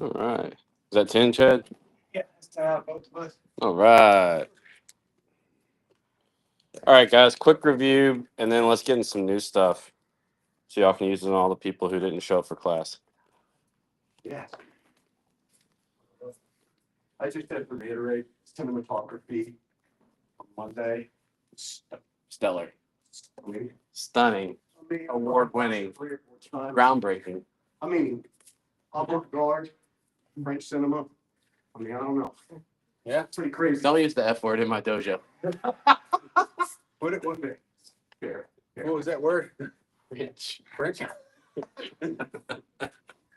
All right. Is that 10, Chad? Yeah, it's both of us. All right. All right, guys. Quick review, and then let's get into some new stuff so y'all can use it on all the people who didn't show up for class. Yes. I just had to reiterate cinematography on Monday. Stellar. I mean, Stunning. Award-winning. 3 or 4 times. Groundbreaking. I mean, avant-garde, French cinema. I mean, I don't know. Yeah. It's pretty crazy. Don't use the F word in my dojo. Put it one day. Here. What was that word? Bitch. French?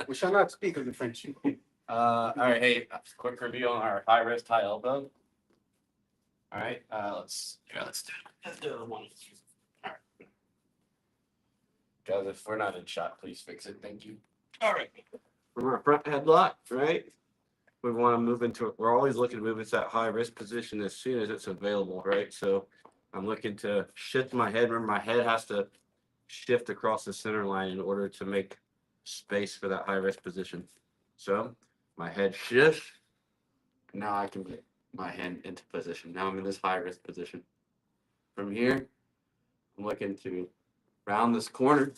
We shall not speak of the French. All right, hey, quick review on our high wrist, high elbow. All right, let's do the one. All right, guys, if we're not in shot, please fix it. Thank you. All right, from our front headlock, right? We want to move into it. We're always looking to move into that high wrist position as soon as it's available, right? So I'm looking to shift my head. Remember, my head has to shift across the center line in order to make space for that high wrist position. So my head shifts. Now I can get my hand into position. Now I'm in this high wrist position. From here, I'm looking to round this corner.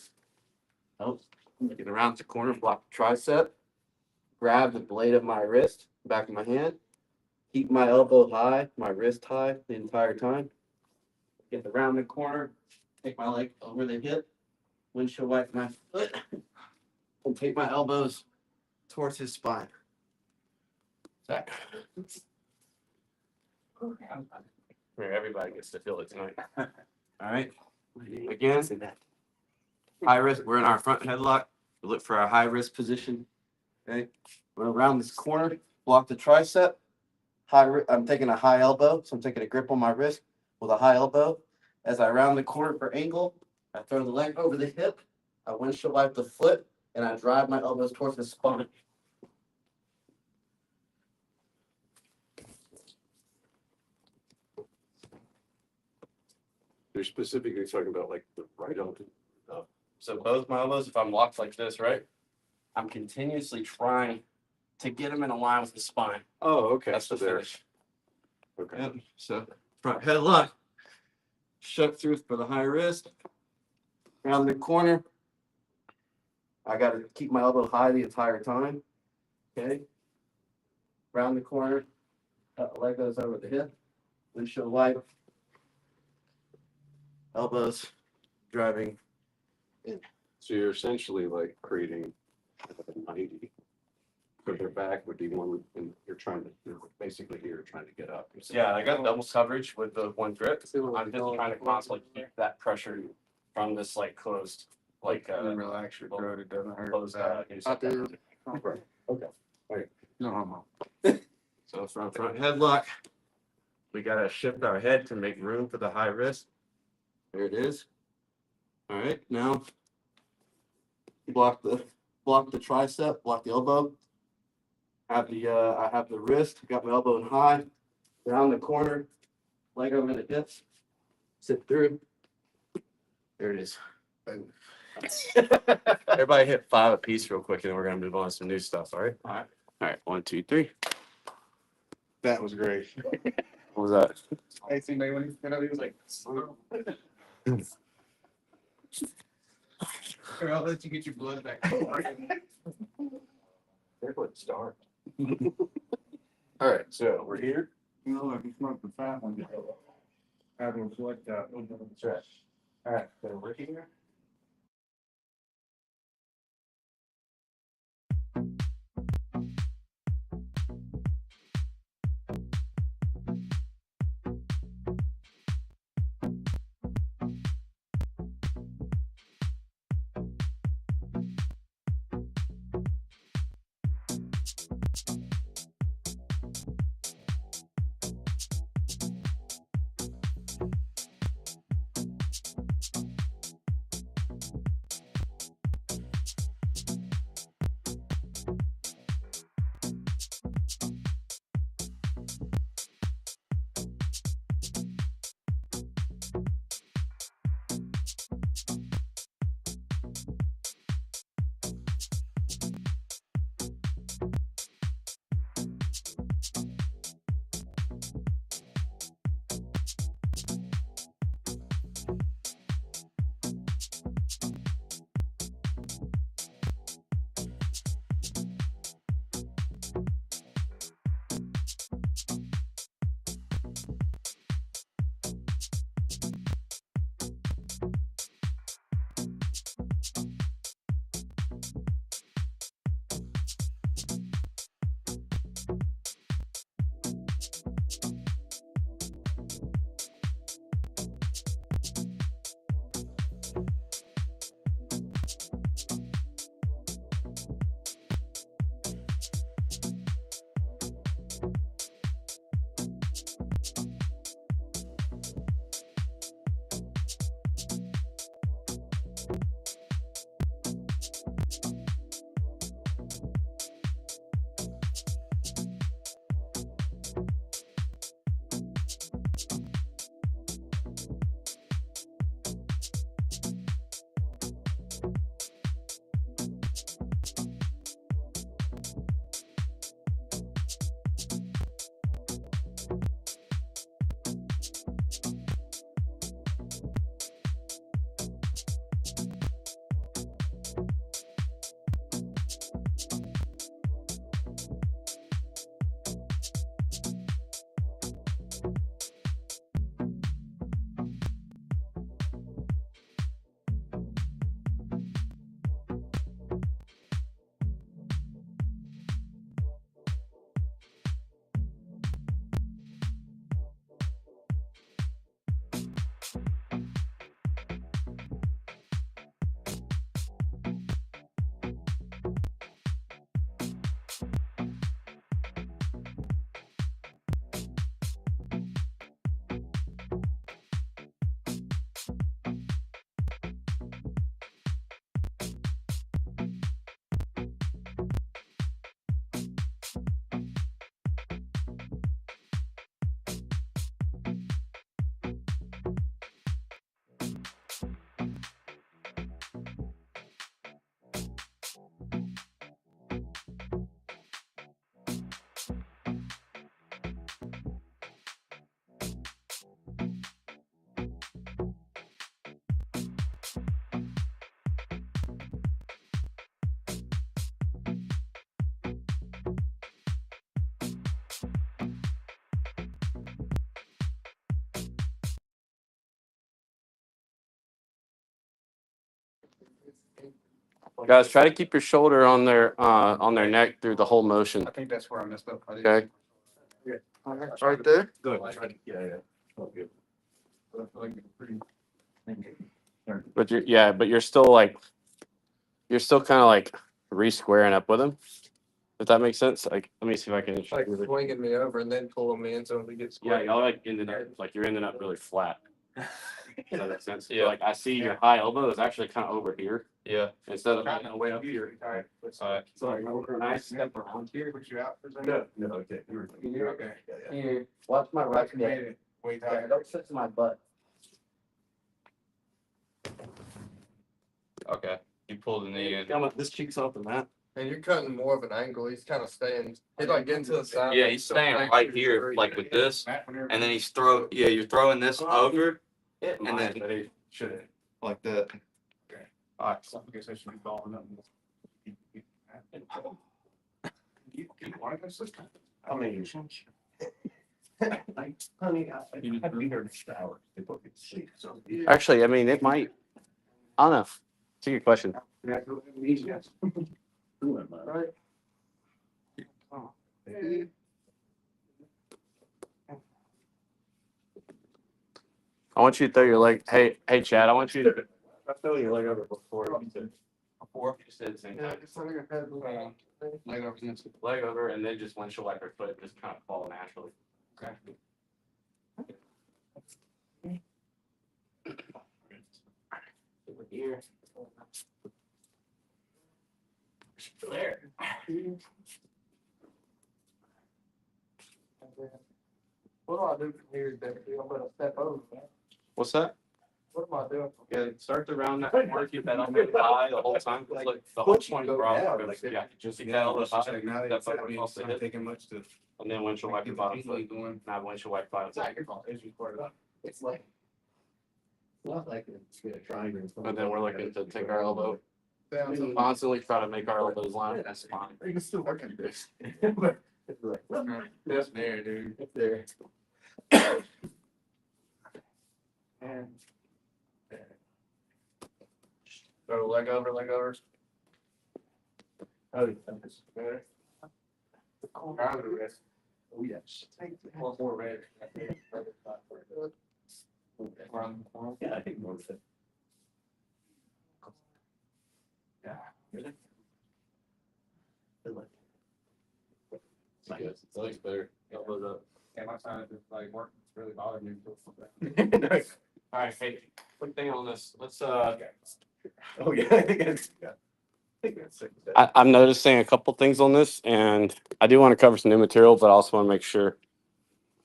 Oh, I'm looking around the corner, block the tricep, grab the blade of my wrist, back of my hand, keep my elbow high, my wrist high the entire time. Get around the corner, take my leg over the hip, windshield wipe my foot, and take my elbows towards his spine. Zach. Everybody gets to feel it tonight. All right. Again, high wrist. We're in our front headlock. We look for our high wrist position. Okay. We're around this corner. Block the tricep. I'm taking a high elbow, so I'm taking a grip on my wrist with a high elbow. As I round the corner for angle, I throw the leg over the hip. I windshield wipe the foot, and I drive my elbows towards the spine. You're specifically talking about like the right elbow. So both my elbows, if I'm locked like this, right? I'm continuously trying to get them in a line with the spine. Oh, okay. That's the there. finish. Okay. Yep. So front headlock, shut through for the high wrist. Around the corner, I got to keep my elbow high the entire time. Okay. Round the corner, the leg goes over the hip. Windshield wipe. Elbows driving in. So you're essentially like creating a 90. But their back would be one, and you're basically here trying to get up. Yeah, I got double coverage with the one grip. I'm just trying to constantly keep that pressure from this like closed, like relax your throat. It doesn't hurt. closed. Okay. All right. No. So front headlock. We gotta shift our head to make room for the high wrist. There it is. All right, now block the tricep, block the elbow. I have the wrist, got my elbow in high, round the corner, leg over the hips, sit through. There it is. Everybody hit 5 apiece real quick, and then we're gonna move on to some new stuff. All right. All right. 1, 2, 3. That was great. What was that? I see when he got up, he was like, I'll let you get your blood back. Careful, it start. All right, so we're here. You know, if you smoke the fat one, I will what That's right. All right, so we're here. Guys, try to keep your shoulder on their neck through the whole motion. I think that's where I messed up. I didn't- Okay. Right there. Good. Yeah. Okay. But you're still like, you're still kind of like re-squaring up with him. If that makes sense. Like, let me see if I can. Like swinging me over and then pulling me in so we get Yeah, square. y'all like ended up like you're ending up really flat. Does that make sense? Yeah. Like I see your high elbow is actually kind of over here. Yeah. Instead of like way up here. All right. Sorry. Nice step around here. Put you out for a second? No, okay. You're okay. Here. Watch my right You made it. Way tight. Don't touch my butt. Okay, you pulled the knee in. This cheek's off the mat. And you're cutting more of an angle. He's kind of staying. He's like getting to the side. Yeah, he's staying right here, like with this, and then he's you're throwing this over, It And might, then- but it shouldn't. like that. Alright, so I guess I should be balling up. You want to go I mean, honey, I'd be here in the hour. They put me to sleep, so. Actually, I mean, it might. I don't know. It's a good question. Yeah, go ahead and easy, yes. Right. I want you to throw your leg. Hey, Chad. I want you to throw your leg over before you said the same Yeah, time. just like a head. Leg over against it. Leg over, and then just windshield wiper foot just kind of fall naturally. Okay. Over here. There. What do I do from here, Deputy? I'm gonna step over, man. What's that? What am I doing? Yeah, start to round that corner, keep that elbow high the whole time. Like the whole 20 problem. Like, yeah, just keep that elbow high. Now That's that like it's across the not hip, taking much to. and then windshield wiper bottom foot. Going. Not windshield wiper bottom It's not foot. your fault. It's just part of that. It's like, not like it's a triangle. And then we're looking to take our elbow. Sounds We constantly try to make our elbows line. That's fine. You can still work on this. That's there, dude. There. And. Throw leg over, leg over. Oh, that's better. Out of the rest. Oh, yes. One more red. Yeah, I think more of it. Yeah. It looks better. Elbows up. Yeah, my side is like working. It's really bothering me. All right, hey, quick thing on this. Let's Oh, yeah, I think it's, yeah. I think that's it. I'm noticing a couple things on this, and I do want to cover some new material, but I also want to make sure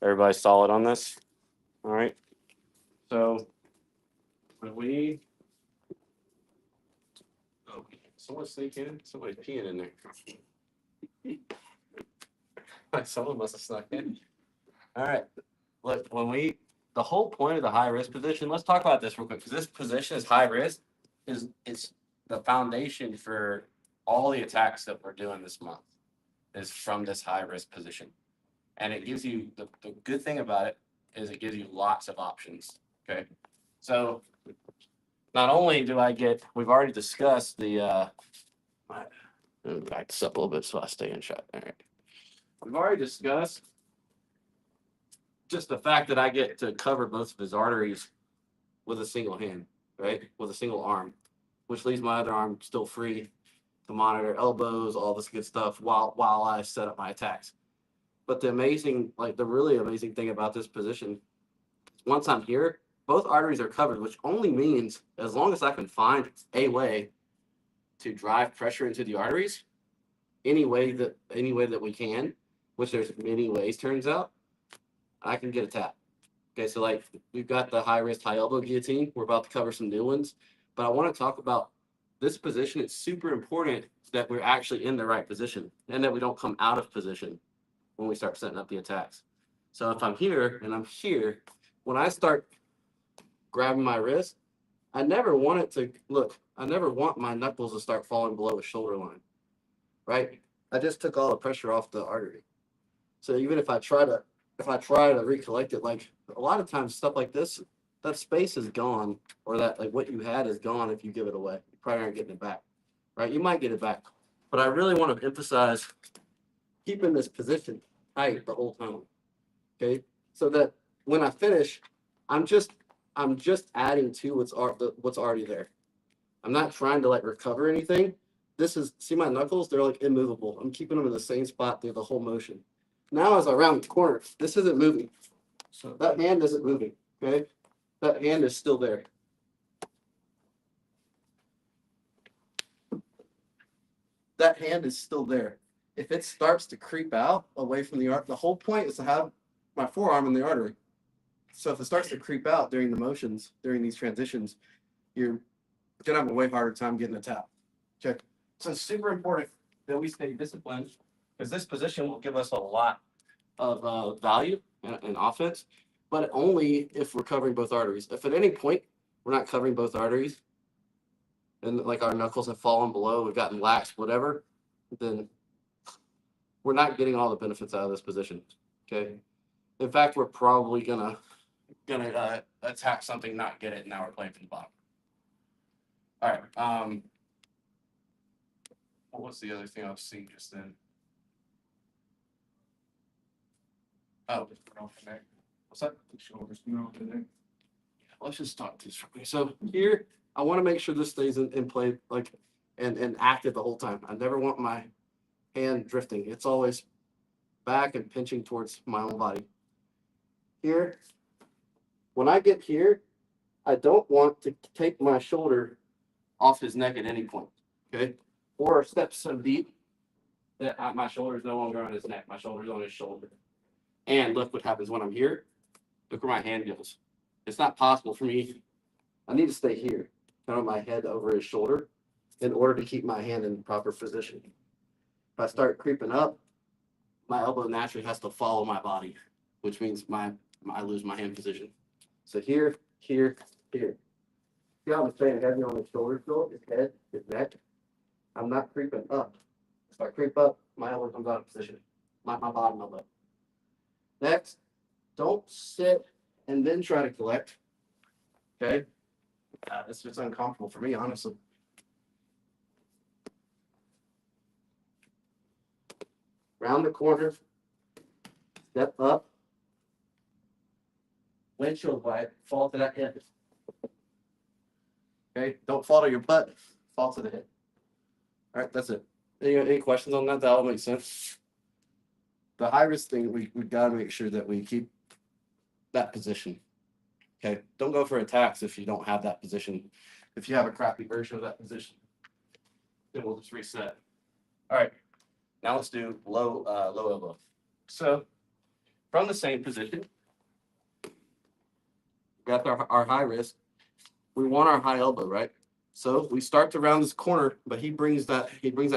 everybody's solid on this. All right. So when we, oh, someone sneak in, somebody peeing in there. Someone must have snuck in. All right. Look, the whole point of the high risk position, let's talk about this real quick, because this position is high risk, it's the foundation for all the attacks that we're doing this month is from this high risk position. And it gives you, the good thing about it is it gives you lots of options. Okay. So not only do I get, we've already discussed the, let me back this up a little bit so I stay in shot. All right. We've already discussed just the fact that I get to cover both of his arteries with a single hand, right? With a single arm, which leaves my other arm still free to monitor elbows, all this good stuff while I set up my attacks. But the really amazing thing about this position, once I'm here, both arteries are covered, which only means as long as I can find a way to drive pressure into the arteries, any way that we can, which there's many ways, turns out, I can get a tap. Okay, so like we've got the high wrist, high elbow guillotine. We're about to cover some new ones, but I want to talk about this position. It's super important that we're actually in the right position and that we don't come out of position when we start setting up the attacks. So if I'm here and I'm here, when I start grabbing my wrist, I never want my knuckles to start falling below the shoulder line, right? I just took all the pressure off the artery. So even if I try to recollect it, like a lot of times stuff like this, that space is gone, or that like what you had is gone if you give it away. You probably aren't getting it back, right? You might get it back, but I really want to emphasize keeping this position tight the whole time. Okay, so that when I finish, I'm just adding to what's already there. I'm not trying to like recover anything. This is, see my knuckles? They're like immovable. I'm keeping them in the same spot through the whole motion. Now as I round the corner, this isn't moving. So that hand isn't moving, okay? That hand is still there. That hand is still there. If it starts to creep out away from the artery, the whole point is to have my forearm in the artery. So if it starts to creep out during the motions, during these transitions, you're gonna have a way harder time getting a tap. Okay. So it's super important that we stay disciplined because this position will give us a lot of value in offense, but only if we're covering both arteries. If at any point we're not covering both arteries and like our knuckles have fallen below, we've gotten lax, whatever, then we're not getting all the benefits out of this position. Okay. In fact, we're probably gonna attack something, not get it, and now we're playing from the bottom. All right. What was the other thing I was seeing just then? Oh, what's that? Let's just talk to this. So here, I want to make sure this stays in play, like, and active the whole time. I never want my hand drifting. It's always back and pinching towards my own body. Here, when I get here, I don't want to take my shoulder off his neck at any point, okay? Or step so deep that my shoulder is no longer on his neck. My shoulder's on his shoulder. And look what happens when I'm here. Look where my hand goes. It's not possible for me. I need to stay here, kind of my head over his shoulder in order to keep my hand in proper position. If I start creeping up, my elbow naturally has to follow my body, which means I lose my hand position. So here, here, here. See how I'm staying heavy on his shoulder still, his head, his neck? I'm not creeping up. If I creep up, my elbow comes out of position. My bottom elbow. Next, don't sit and then try to collect. Okay? It's just uncomfortable for me, honestly. Round the corner. Step up. Windshield wipe. Fall to that hip. Okay? Don't fall to your butt. Fall to the hip. All right, that's it. Any questions on that? That all makes sense. The high risk thing, we got to make sure that we keep that position. Okay, don't go for attacks if you don't have that position. If you have a crappy version of that position, then we'll just reset. All right, now let's do low elbow. So from the same position, got our high wrist. We want our high elbow, right? So we start to round this corner, but he brings that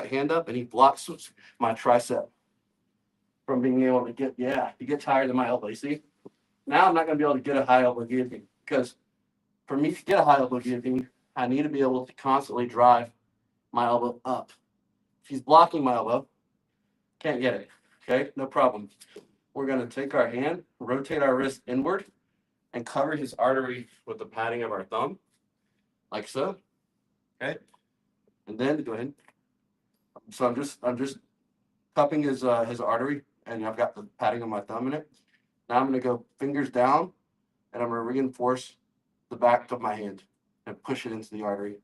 hand up and he blocks my tricep from being able to get, you get tired of my elbow. You see? Now I'm not going to be able to get a high elbow guillotine because for me to get a high elbow guillotine, I need to be able to constantly drive my elbow up. If he's blocking my elbow, can't get it. Okay, no problem. We're going to take our hand, rotate our wrist inward, and cover his artery with the padding of our thumb, like so. Okay, and then go ahead. So I'm just cupping his artery, and I've got the padding of my thumb in it. Now I'm going to go fingers down, and I'm going to reinforce the back of my hand and push it into the artery.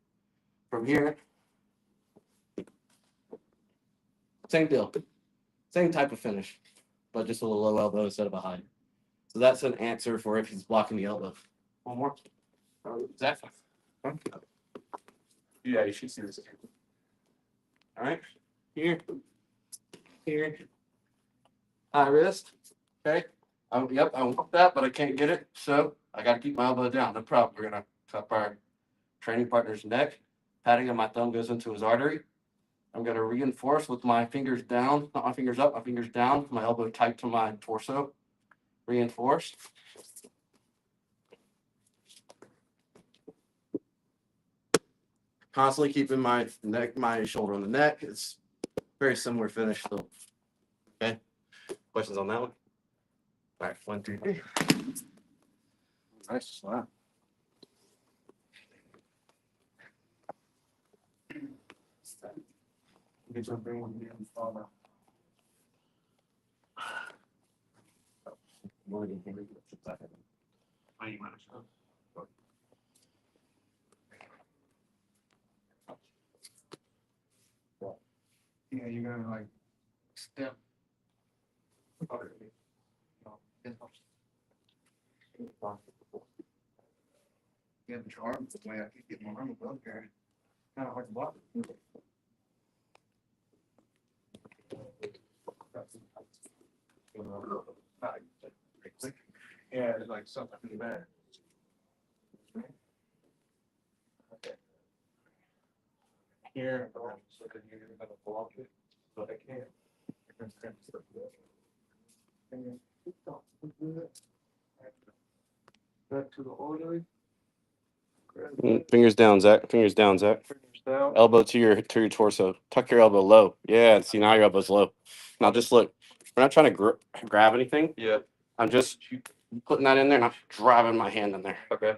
From here, same deal, same type of finish, but just a little low elbow instead of a high. So that's an answer for if he's blocking the elbow. One more. Exactly. Yeah, you should see this. All right, here, high wrist. Okay. Yep, I want that, but I can't get it, so I got to keep my elbow down. No problem. We're gonna cup our training partner's neck. Padding of my thumb goes into his artery. I'm gonna reinforce with my fingers down, not my fingers up, my fingers down, my elbow tight to my torso. Reinforce. Constantly keeping my neck, my shoulder on the neck. It's very similar finish. So, okay. Questions on that one? All right, 1, 2, 3. Nice slap. Get something with you. Yeah, you're gonna like step. Yeah, but your arms the way I could get my arm above there. Kind of hard to block. Yeah, it's like something pretty bad. Here, so that you're gonna block it, but I can't. Back to the orderly. Fingers down, Zach. Fingers down, Zach. Fingers down. Elbow to your torso. Tuck your elbow low. Yeah. See, now your elbow's low. Now just look. We're not trying to grab anything. Yeah. I'm just putting that in there and I'm driving my hand in there. Okay.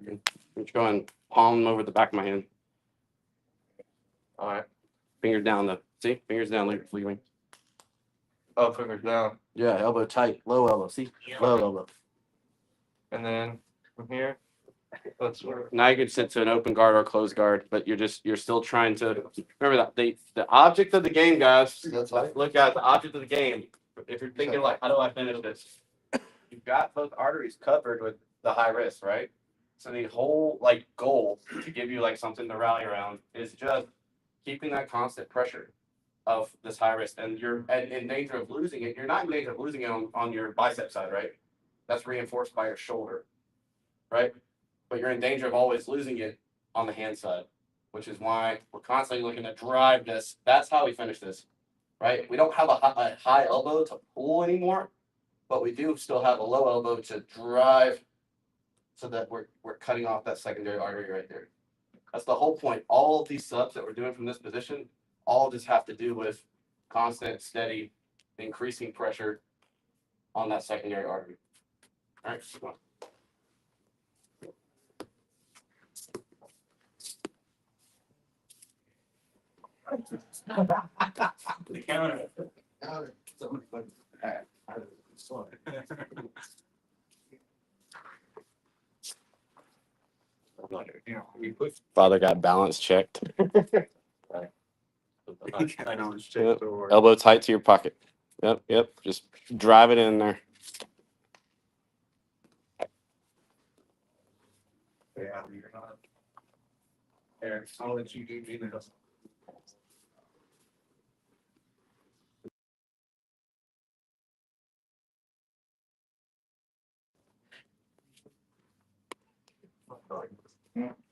I'm just going palm over the back of my hand. All right. Fingers down though. See? Fingers down, leaving. Oh, fingers down. Yeah, elbow tight. Low elbow. See? Low elbow. And then from here, let's work. Now you can sit to an open guard or closed guard, but you're still trying to remember that the object of the game, guys. That's right. Look at the object of the game. If you're thinking like, how do I finish this? You've got both arteries covered with the high wrist, right? So the whole like goal to give you like something to rally around is just keeping that constant pressure of this high wrist, and you're in danger of losing it. You're not in danger of losing it on your bicep side, right? That's reinforced by your shoulder, right? But you're in danger of always losing it on the hand side, which is why we're constantly looking to drive this. That's how we finish this, right? We don't have a high elbow to pull anymore, but we do still have a low elbow to drive so that we're cutting off that secondary artery right there. That's the whole point. All of these subs that we're doing from this position, all just have to do with constant, steady, increasing pressure on that secondary artery. All right, come on. The counter. Father got balance checked. I know it's checked or. Elbow tight to your pocket. Yep. Just drive it in there. Yeah, you're not. Eric, I'll let you do this.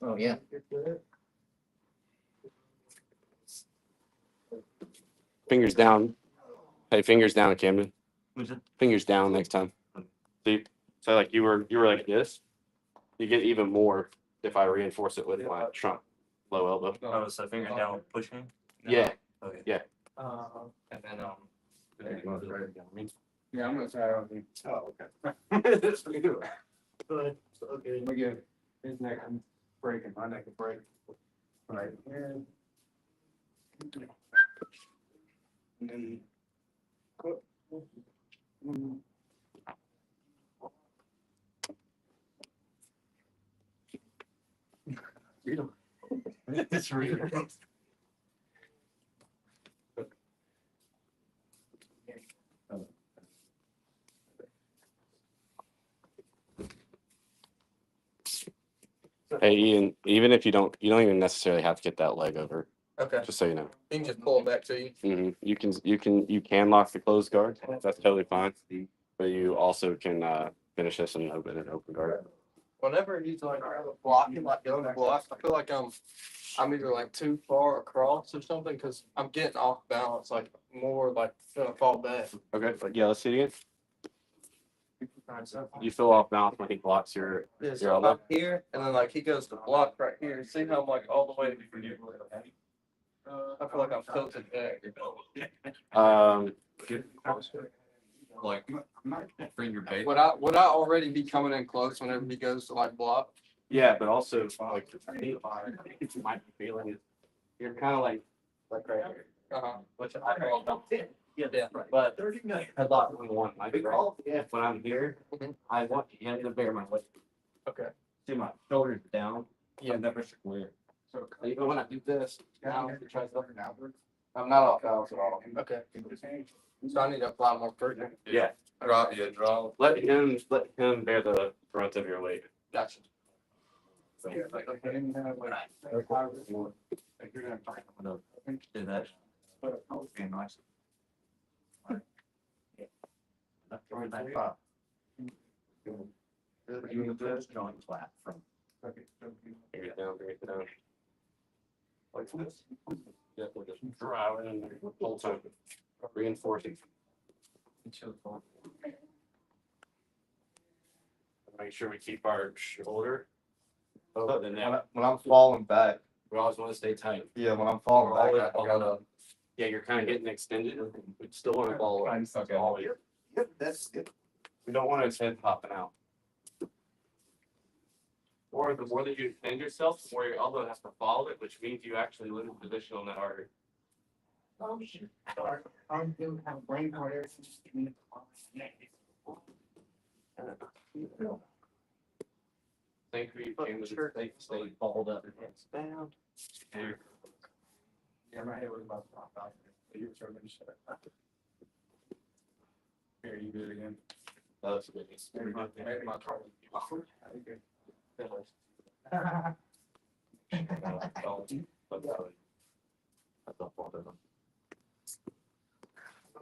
Oh, yeah. Fingers down. Hey, fingers down, Camden. Fingers down next time. See? So like you were like this. You get even more if I reinforce it with my trunk low elbow. Oh, so finger down, pushing. Yeah. Okay. Yeah. And then Yeah, I'm gonna try it on you. Oh, okay. That's what you do. Okay. We get his neck breaking, my neck is breaking. Right here. And then. It's real. Hey Ian, even if you don't even necessarily have to get that leg over, Okay, just so you know. you can just pull it back to you. You can lock the closed guard. That's totally fine. But you also can finish this in an open guard. Whenever he's like blocking, like going to block, I feel like I'm either like too far across or something because I'm getting off balance, like more like gonna fall back. Okay, yeah, let's see it again. You feel off balance when he blocks your Yeah, your so elbow. I'm here, and then like he goes to block right here. See how I'm like all the way. I feel like I'm tilted back. like bring your base. Would I already be coming in close whenever he goes to like block? Yeah, but also like I think you might be feeling it. You're kind of like like right here, Which I call yeah, but headlock when one, like when I'm here, I want the hand to bear my weight. Okay. See my shoulders down. Yeah. I'm never square. So even when I do this, now it tries to I'm not off balance at all. Okay. So I need to apply more pressure. Yeah. Draw. Let him bear the brunt of your weight. Gotcha. Do that. Okay, nice. You just join flat from. Bring it down, bring it down. Like this. Yeah, we'll just draw it in there the whole time. Reinforcing. Make sure we keep our shoulder. Oh, then When I'm falling back, we always want to stay tight. yeah, when I'm falling back, I gotta. Yeah, you're kind of getting extended. We still want to follow. Okay. Always. Yep, that's good. We don't want his head popping out. Or the more that you extend yourself, the more your elbow has to follow it, which means you actually lose position on that artery. Oh, shit. I do have brain hard. Just give me Thank you. Stay balled up. Down. Here. Yeah, my head was about to pop out. You were trying to shut it. Here, you do it again. That's good. Maybe my car.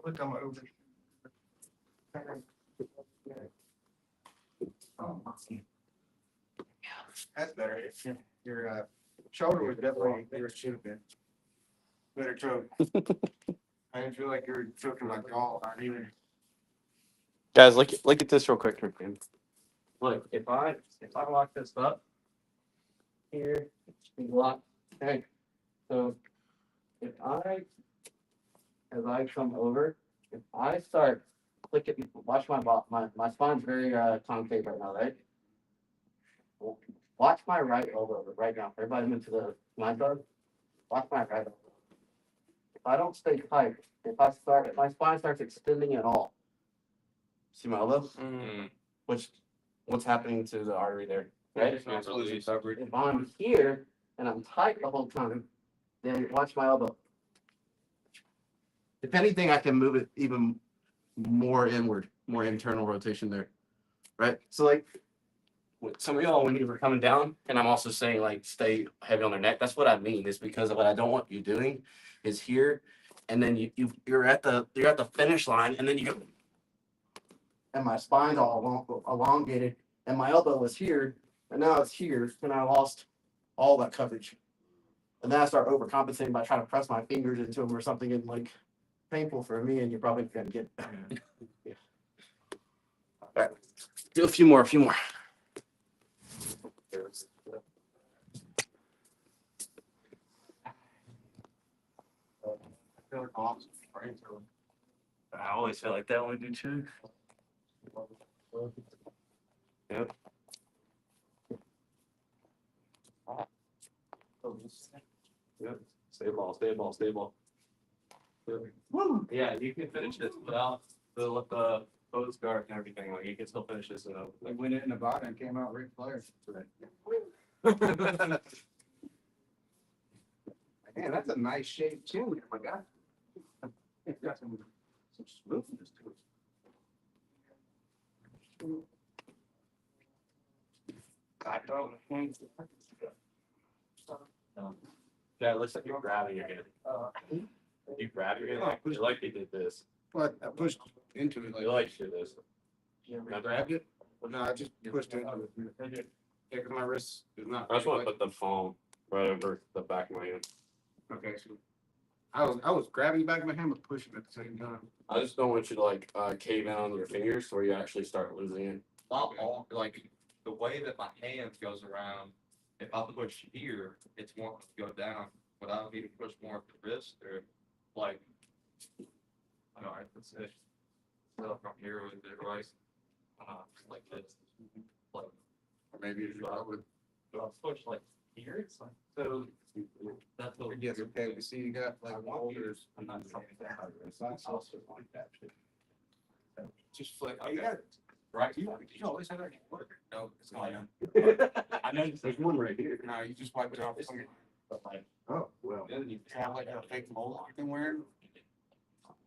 Look, I'm over. That's better. Your shoulder was definitely, you were choking. Better choke. I didn't feel like you were choking my jaw, not even. Guys, look at this real quick. Look, if I lock this up here, it's locked. Okay. So if as I come over, if I start clicking, watch my spine's very concave right now, right? Watch my right elbow right now. Everybody move to the line guard. Watch my right elbow. If I don't stay tight, if my spine starts extending at all, see my elbow? What's happening to the artery there? Right? If I'm here and I'm tight the whole time, then watch my elbow. If anything, I can move it even more inward, more internal rotation there. Right? So like some of y'all, when you were coming down, and I'm also saying like stay heavy on their neck, that's what I mean. Is because of what I don't want you doing is here, and then you're at the finish line, and then you go, and my spine's all elongated, and my elbow was here, and now it's here, and I lost all that coverage. And then I start overcompensating by trying to press my fingers into them or something, and like painful for me, and you're probably gonna get. Yeah. All right, do a few more. I always feel like that when I do too. Yep. Yep. Stay ball. Yep. Yeah, you can finish this without the pose guard and everything. Like you can still finish this. We went in the bottom and came out Ric Flair today. Man, that's a nice shape too, my guy. It's got some smoothness to it. I don't think. Yeah, it looks like you're grabbing your hand. You grab your hand like you did this. But I pushed into it You like you did this. I grabbed it. Well, no, I just pushed into it. Yeah, because my wrist is not. I just want to put the palm right over the back of my hand. Okay, so I was grabbing the back of my hand but pushing at the same time. I just don't want you to like cave in on your fingers where you actually start losing it. Not all, like, the way that my hand goes around, if I push here, it's more to go down, but I don't need to push more at the wrist or like, all right, let's say, so from here with the right, like this, like, Or maybe if I would. do I push like here? It's like, so That's what Yes, okay, we see you got like holders. I'm not sure. Just flick. Oh, you got it. Right. You always have that work. No, it's not. I know. There's one right here. No, you just wipe it off. Oh, well. You have like a fake mold you can wear.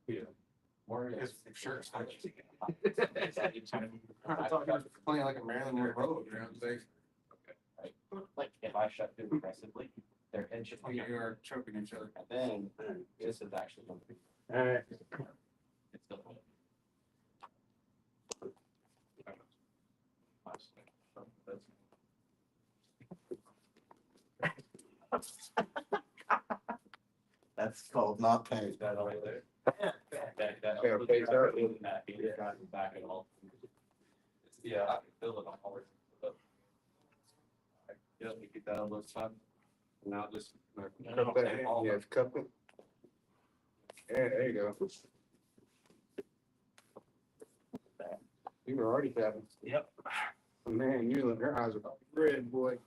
Yeah. His shirt's like. I thought he was playing like a Maryland Monroe. You know what I'm saying? Like if I shut through aggressively, their head should. You're choking each other. And then this is actually something. All right. It's still. That's called not paying. That over there. That Yeah, face out. That he got back at all. Yeah, I can feel it on all. Yeah, we keep that on those time. Now just. Cup that in, yeah, cup it. Yeah, there you go. You were already tapping. Yep. Man, your eyes are red, boy.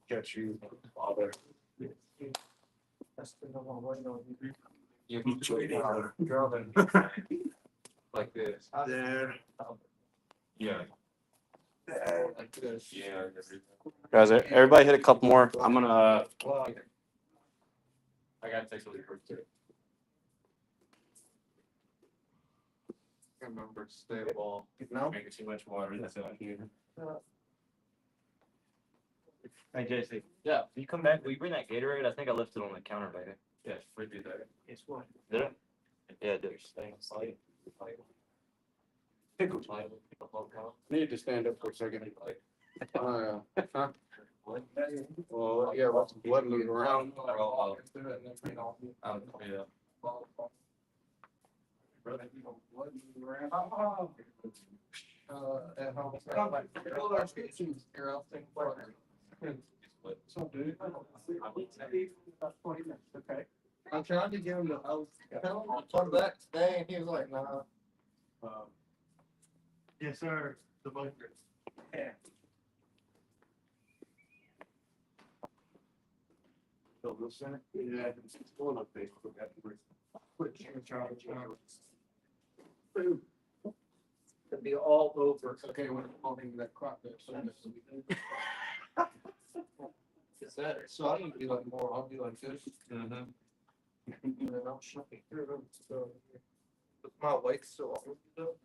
Got you, father. You drumming like this. There. Yeah. Like this. Yeah. Guys, everybody hit a couple more. I'm gonna. I gotta take some recruits too. Remember, Stay the ball. No? Making too much water. That's it. Hey JC, Yeah. you come back, will you bring that Gatorade? I think I left it on the counter back. Yeah. We do that. It's what? Did it? Yeah, it did. Staying slight. Pickle. Need to stand up for a second. Huh? Well, yeah, lots of blood moving around. Yeah. At home. All our species here, I'll think for it. So, dude. Okay. I'm trying to get him to, I was telling him to come back today and he was like, nah. Yes, sir. The bunker. Yeah. So we'll send it. Yeah, it's going on Facebook afterwards. Quick, Charlie. Boom. It'll be all over. Okay, when I'm holding that crop there, so this will be. Is that, so I'm gonna be like more, I'll be like this. Mm-hmm. And then I'm shuffling through them, so. With my weight still on though.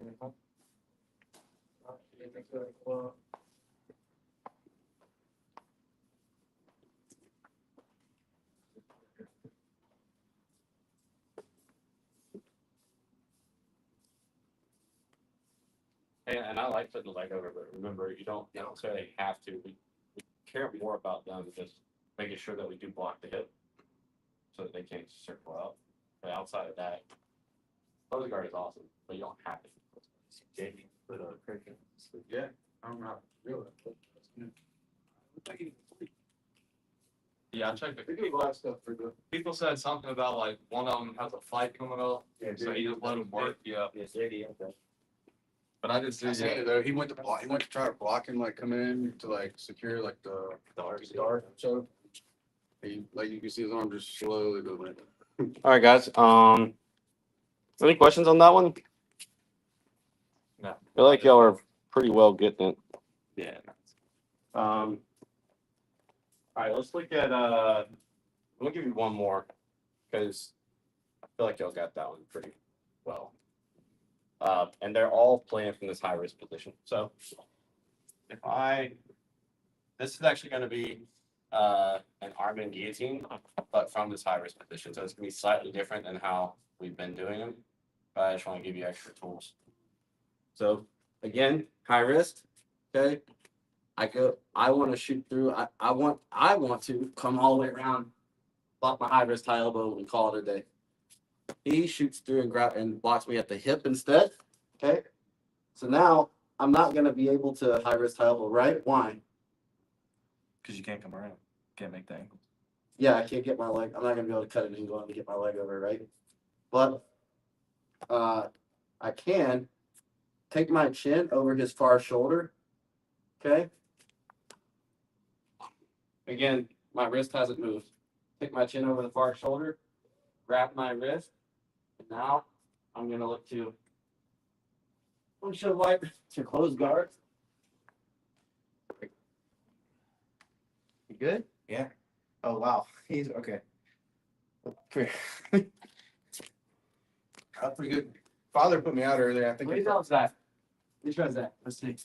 And I like putting the leg over, but remember, you don't necessarily have to. We care more about them just making sure that we do block the hip so that they can't circle out. But outside of that, close guard is awesome, but you don't have to. Yeah, I'm not really. Yeah, I checked We do a lot of stuff for the. people said something about like one of them has a fight coming up, so you just let him work. Yeah. But I just I did. seen it though, he went to block, he went to try to block him, like coming in to like secure like the dart, so. He, like you can see his arm just slowly go like. All right, guys. Any questions on that one? No. I feel like y'all are pretty well getting it. Yeah. All right, let's look at. I'm gonna give you one more because I feel like y'all got that one pretty well. And they're all playing from this high risk position. So if this is actually going to be an arm and guillotine, but from this high risk position. So it's going to be slightly different than how we've been doing them. But I just want to give you extra tools. So again, high risk. Okay. I want to shoot through. I want to come all the way around, block my high wrist, high elbow, and call it a day. He shoots through and grab and blocks me at the hip instead. Okay. So now I'm not going to be able to high wrist, high elbow, right? Why? Because you can't come around. Can't make the angle. Yeah, I can't get my leg. I'm not going to be able to cut an angle to get my leg over, right? But I can take my chin over his far shoulder. Okay. Again, my wrist hasn't moved. Take my chin over the far shoulder, grab my wrist, and now I'm gonna look to windshield wiper to close guard. You good? Yeah. Oh, wow. He's okay. Pretty That's pretty good. Father put me out earlier. I think What else that? Which one's that? Let's see.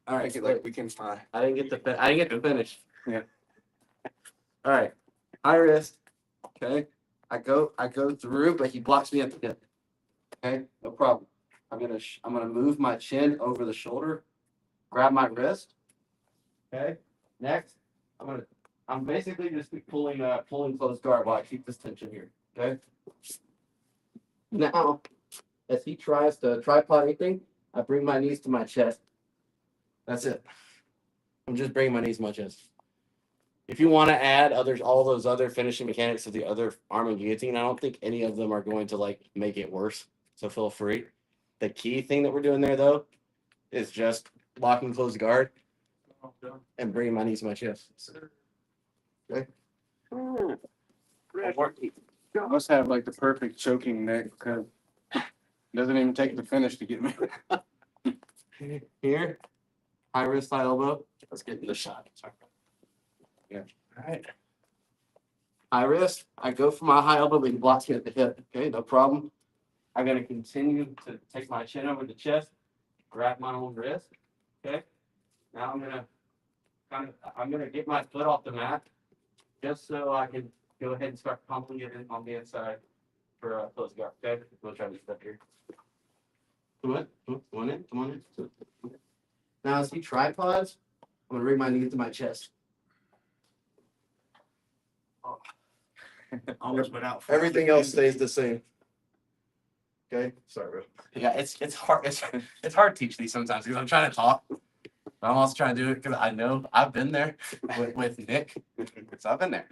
All right, like we can I didn't get to finish. Yeah. All right, high wrist. Okay, I go through, but he blocks me at the hip. Okay, no problem. I'm gonna move my chin over the shoulder, grab my wrist. Okay, next I'm basically just pulling close guard while I keep this tension here. Okay. Now, as he tries to tripod anything, I bring my knees to my chest. That's it. I'm just bringing my knees to my chest. If you want to add all those other finishing mechanics of the other arm and guillotine, I don't think any of them are going to like make it worse. So feel free. The key thing that we're doing there though is just locking close guard and bringing my knees to my chest. Okay. I must have like the perfect choking neck because it doesn't even take the finish to get me. Here, high wrist, high elbow. Let's get in the shot. Yeah. All right. High wrist. I go for my high elbow, but he blocks me at the hip. Okay, no problem. I'm gonna continue to take my chin over the chest, grab my own wrist. Okay. Now I'm gonna get my foot off the mat, just so I can go ahead and start pumping it in on the inside for a close guard. Okay. We'll try this stuff here. Come on in. Now as he tripods, I'm gonna bring my knee to my chest. Almost went out. Everything else stays the same. Okay, sorry, bro. Yeah, it's hard. It's hard to teach these sometimes because I'm trying to talk, but I'm also trying to do it because I know I've been there with Nick. So I've been there.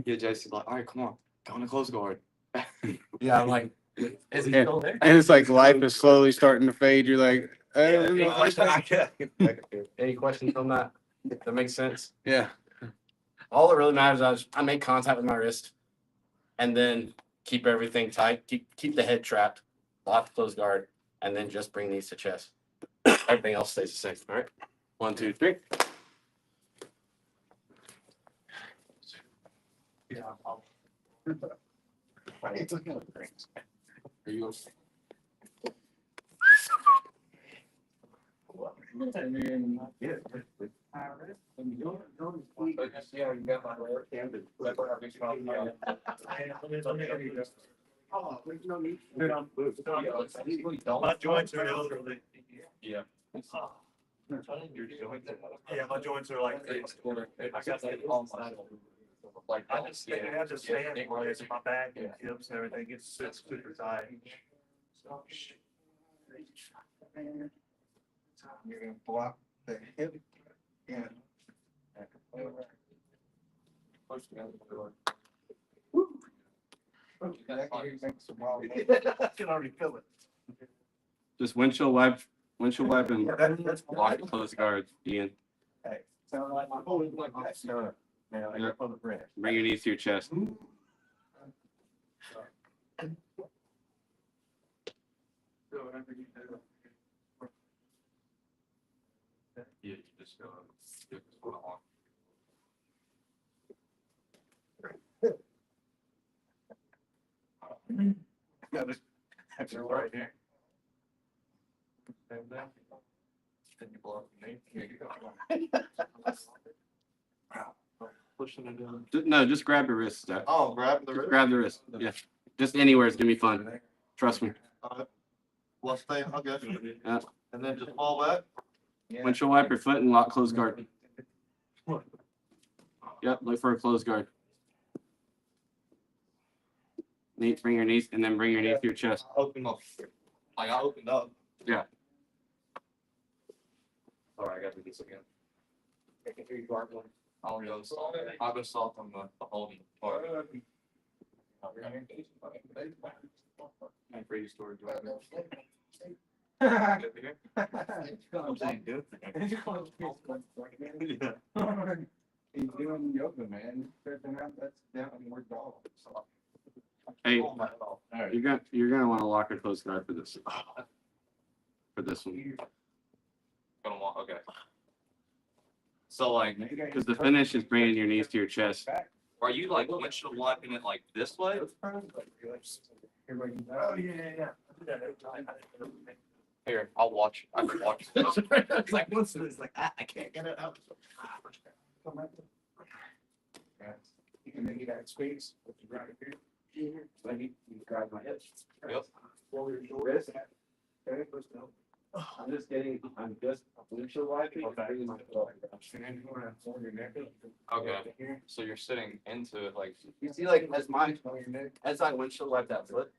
Yeah, Jesse's like, all right, come on, go on to close guard. Yeah, I'm like, is he still there? And it's like life is slowly starting to fade. You're like, Any questions on that? That makes sense. yeah. All that really matters is I make contact with my wrist, and then keep everything tight. Keep the head trapped, lock close guard, and then just bring these to chest. Everything else stays the same. All right. 1, 2, 3. Yeah. Are you okay? My joints are elderly. Yeah. Yeah, my joints are like this. I got that on my. I just stand whereas my back and hips and everything gets super tight. You're gonna block the hip. Yeah. I can already feel it. Just windshield wipe and That's lock close guard. Ian, Sound like my whole like that. Man, I got on the breath. bring your knees to your chest. Yeah, you just get this one on. That's right here. Then you blow up the knee. Here you go. Pushing it in. No, just grab your wrist, Steph. Oh, grab the Just wrist. grab the wrist. Yeah. Just anywhere is gonna be fun. Trust me. Well, stay, I'll get you. Yeah. And then just fall back. Windshield wipe your foot and lock close guard. Yep, look for a close guard. Bring your knees and then bring your knees to your chest. Open up. Like I opened up. Yeah. All right, I got to do this again. I'll go soft. I'll go soft on the holding part. And freeze storage. He's doing yoga, man. Tripping out, that's downward dog. Hey, Alright. you're gonna want to lock or close guard for this. For this one, Gonna want, okay. So like, because the finish is bringing your knees to your chest. are you like windshield wiping it like this way? Oh, yeah. Here, I'll watch. I can watch. It's like, once it's like, I can't get it out. You can make that space with the ground here. So you grab my hips. Yep. Forward your wrist. Okay, let's go. I'm just windshield wiping. and bringing my foot. Stand around, forward your neck. Okay. Here. So you're sitting into it like. You see, like On your neck. as I windshield wipe that foot,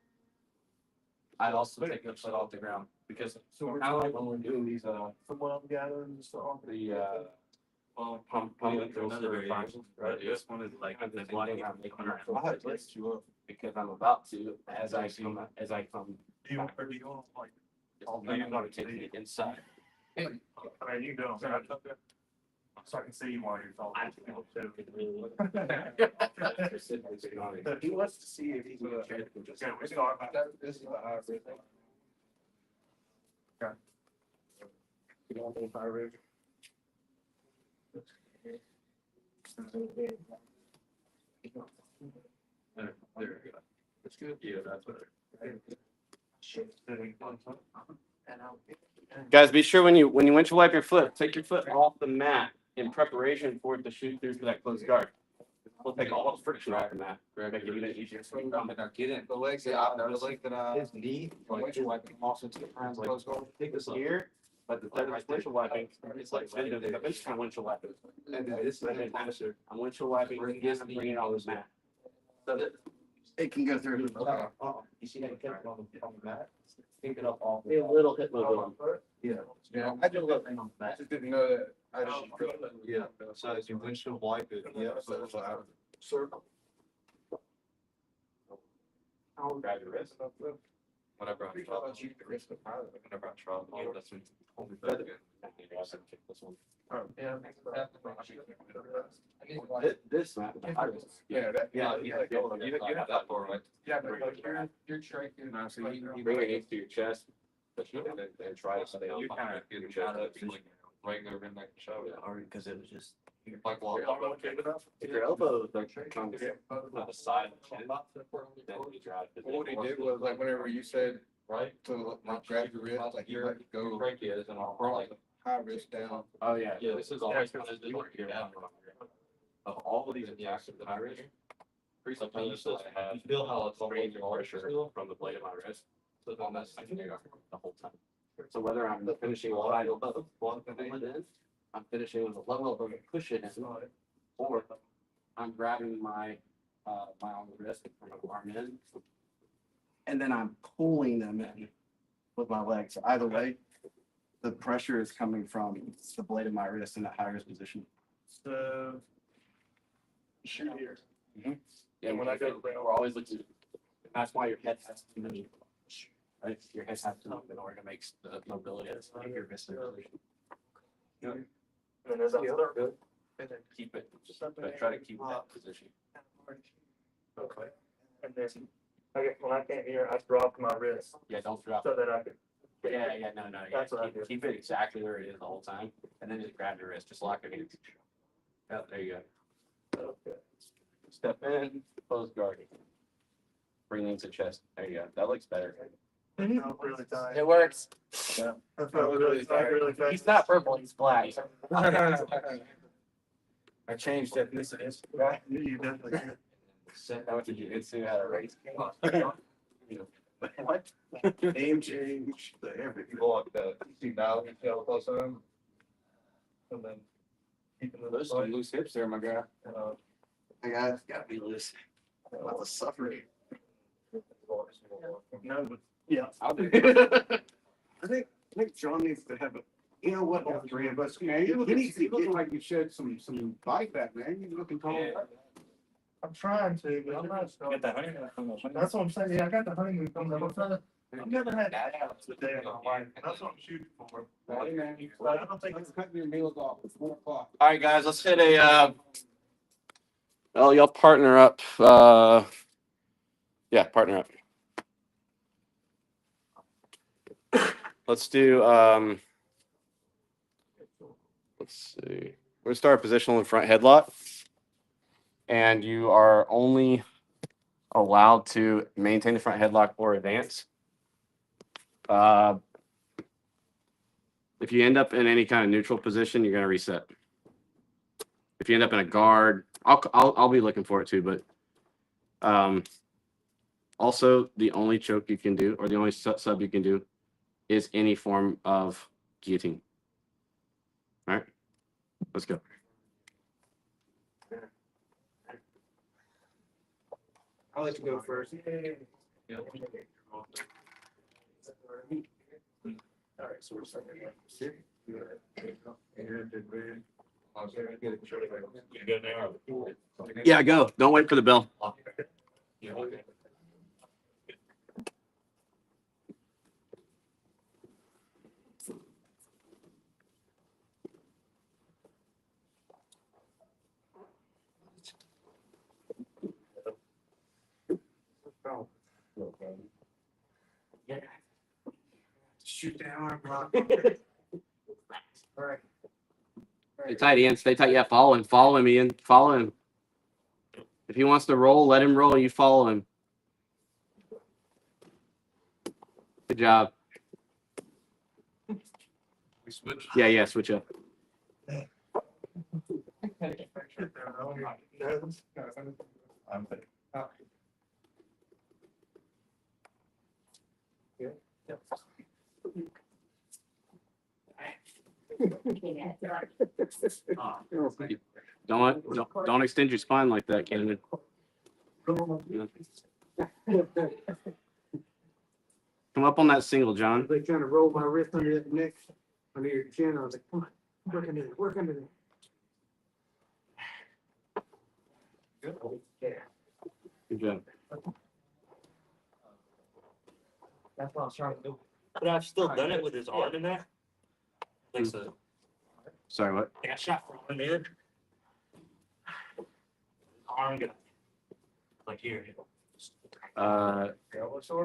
I also take the foot off the ground because So we're kind of like when we're doing these Someone gathering and stuff. pump drills for finals, right? Yeah. This one is like I'm just walking around making my lift because I'm about to as I come. Do you, or do you want like? I'm gonna take it inside. I mean, you don't. So I can see you while you're talking. He wants to see if he's gonna. Yeah, we start about that. This is the high rate. You don't think fire rate? There we go. That's good. Yeah, that's better. Guys, be sure when you windshield wipe your foot, take your foot off the mat in preparation for it to shoot through for that closed guard. We'll take all the friction off the mat. Make it even easier. Get in. The legs that the leg that His knee, like wiping also two times, like take this here, but the third windshield wiping, it's like the bench kind of windshield wiping. And then this is faster. I'm windshield wiping, bringing all this mat. So that it can go through. You see that hip on the mat? Pick it up all. A little hip mobility. Yeah, I do a little thing on the I back. just didn't know that. I just. Yeah. So as you windshield wipe it. Yeah, so it's like Circle. I'll grab your wrist. Whenever I travel. Whenever I travel, that's when. This one. Yeah. This mat. Yeah, that, Yeah, you have that for right. yeah, but like you're tracking. So you bring your knees to your chest, and try to stay on. You kind of get out of it, like regular midnight show. Because it was just. Like walk. If your elbow like comes on the side of the chin, then you drive. What he did was like whenever you said Right? to like grab your wrist, like you like go Frankie is and all. Like, high wrist down. Oh, yeah. yeah, this is always kind of Of all of these attacks of the high wrist, sometimes I have. You feel how it's always pressure from the blade of my wrist. So then that's I can do the whole time. So whether I'm finishing with a high elbow, I'm finishing with a low elbow to push it in, or I'm grabbing my my arm wrist and my arm in, and then I'm pulling them in with my legs. So either way, the pressure is coming from the blade of my wrist in that high wrist position. So. Shoot here. Yeah, when I go, we're always looking. That's why your head has to move, right? Your head has to move in order to make the mobility of your wrist in position. And as I start, Good. And then keep it, but try to keep that position. okay. And then, when I came here, I dropped my wrist Yeah, don't drop. so that I could. Yeah, no. Yeah, That's what I do. keep it exactly where it is the whole time, and then just grab your wrist, just lock it in. Yeah, there you go. Okay. Step in, close guard. Bring into chest. There you go. That looks better. Felt really tight. It works. I felt really tight, really tight. He's not purple, he's black. I changed ethnicities. You definitely did. That what you did see how to race. What? Name change, the everything. People like that. See now, you feel close to them. And then. Keeping the Those some loose hips there, my guy. I gotta be loose. I was suffering. No, but, yeah. I'll do I think John needs to have a, you know what, all three of us, man, you look like you shed some body fat, man, you looking tall. I'm trying to, but I'm not. Get that honeymoon from the. That's what I'm saying. Yeah, I got the honeymoon coming up. I'm trying to I've never had abs a day in my life. That's what I'm shooting for. But I don't think it's Cutting your meals off at 4 o'clock. All right, guys, let's hit a. Well, y'all partner up. Yeah, partner up. Let's do. Let's see. We're gonna start a positional in front headlock, and you are only allowed to maintain the front headlock or advance. If you end up in any kind of neutral position, you're gonna reset. If you end up in a guard, I'll be looking for it too. But also the only choke you can do, or the only sub you can do, is any form of guillotine. All right, let's go. I'll let you go first. All right, so we're starting. You good now? Yeah, go. Don't wait for the bell. Shoot that arm block. All right. Stay tight, Ian. Stay tight. Yeah, follow him. Follow him, Ian. Follow him. If he wants to roll, let him roll. You follow him. Good job. We switch. Yeah, switch up. Don't extend your spine like that, Cannon. Come up on that single, John. They trying to roll my wrist under that neck, under your chin. I was like, come on, work under it, work under it. Good job. That's what I was trying to do. But I've still done it with his arm in there. Like so. Sorry, what? I got shot from him in. Arm got like here. No,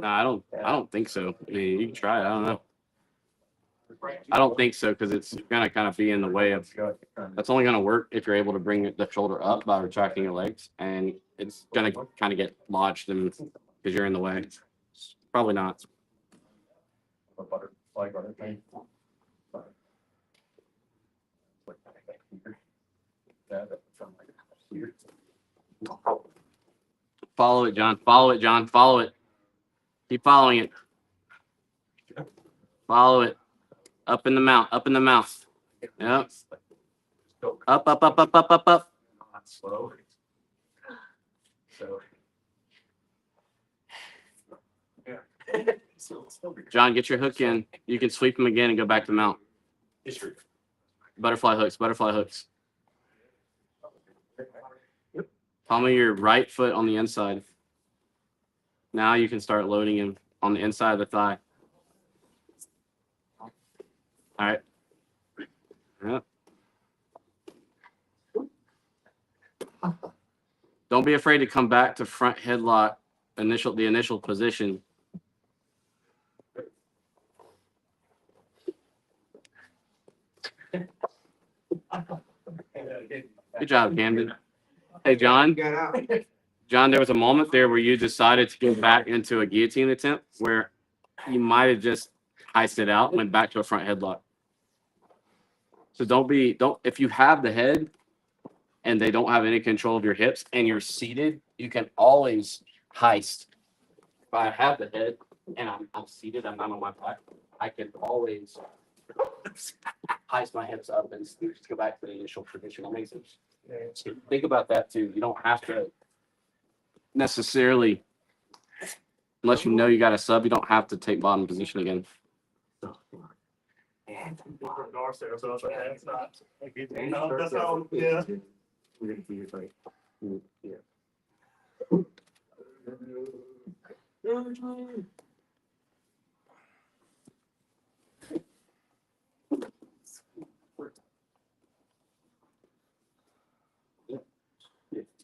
I don't think so. I mean, you can try it. I don't know. I don't think so because it's gonna kind of be in the way of. That's only gonna work if you're able to bring the shoulder up by retracting your legs, and it's gonna kind of get lodged and because you're in the way. Probably not. Follow it, John. Follow it, John. Follow it. Keep following it. Follow it. Up in the mount. Up in the mouth. Yep. Up, up, up, up, up, up, up. Slow. So. John, get your hook in. You can sweep him again and go back to mount. Butterfly hooks. Butterfly hooks. Palm of your right foot on the inside. Now you can start loading him on the inside of the thigh. All right. Yep. Don't be afraid to come back to front headlock, the initial position. Good job, Camden. Hey, John. Got out. John, there was a moment there where you decided to go back into a guillotine attempt where you might have just iced it out and went back to a front headlock. So if you have the head and they don't have any control of your hips and you're seated, you can always heist. If I have the head and I'm seated, I'm not on my back, I can always heist my hips up and just go back to the initial position. That makes sense. So think about that too. You don't have to necessarily, unless you know you got a sub, you don't have to take bottom position again. That's how, yeah.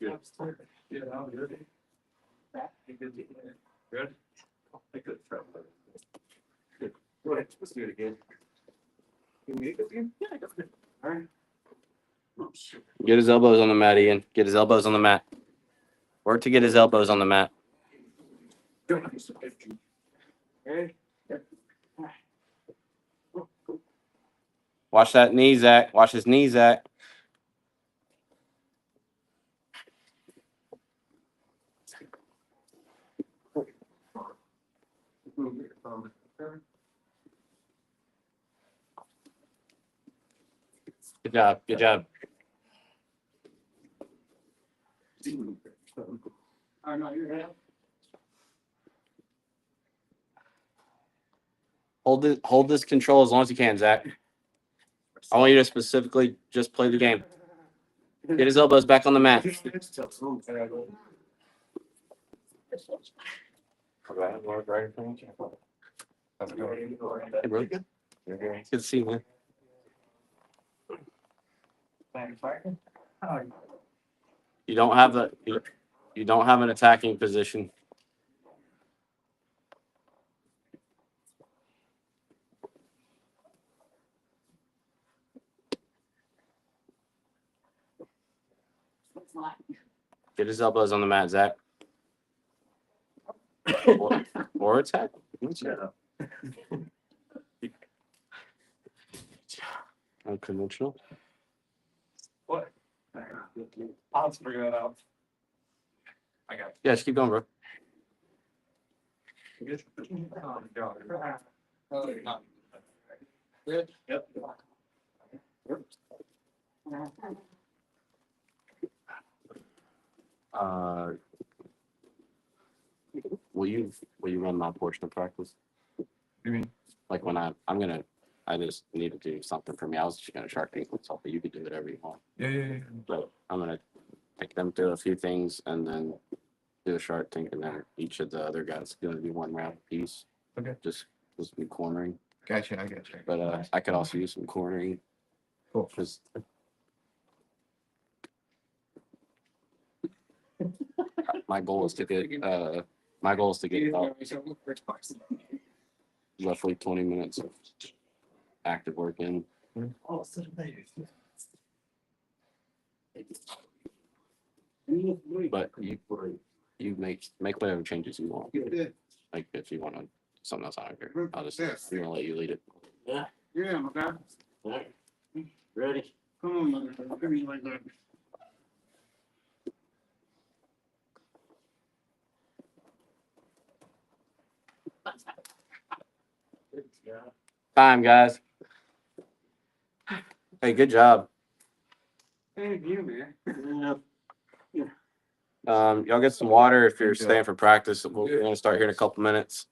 Yeah, I'm good. Good. I could try. Go ahead, let's do it again. Can you make it again? Yeah, I got it. All right. Get his elbows on the mat, Ian. Get his elbows on the mat. Work to get his elbows on the mat. Okay. Watch that knee, Zach. Watch his knee, Zach. Good job. Good job. I know your hand. Hold this control as long as you can, Zach. I want you to specifically just play the game. Get his elbows back on the mat. Hey, bro. Good to see you, man. You don't have you don't have an attacking position. Get his elbows on the mat, Zach. Or attack. Unconventional. What? I'll have to figure that out. I got it. Yeah, just keep going, bro. Good. Oh, God. Good. Yep. Uh, will you run my portion of practice? You mean? Like when I just need to do something for me. I was just gonna shark tank myself, but you can do whatever you want. Yeah. But I'm gonna take them through a few things and then do a shark tank, and then each of the other guys is gonna do one round piece. Okay. Just be cornering. Gotcha, I gotcha. But I could also use some cornering. Cool. Just my goal is to get about roughly 20 minutes of active work in. But you make whatever changes you want. Like if you want to something else, I don't care. I'm gonna let you lead it. Yeah, my God. Ready? Come on, mother. Give me like that. Time, guys. Hey, good job. Thank you, man. Y'all get some water if you're staying for practice. We're gonna start here in a couple minutes.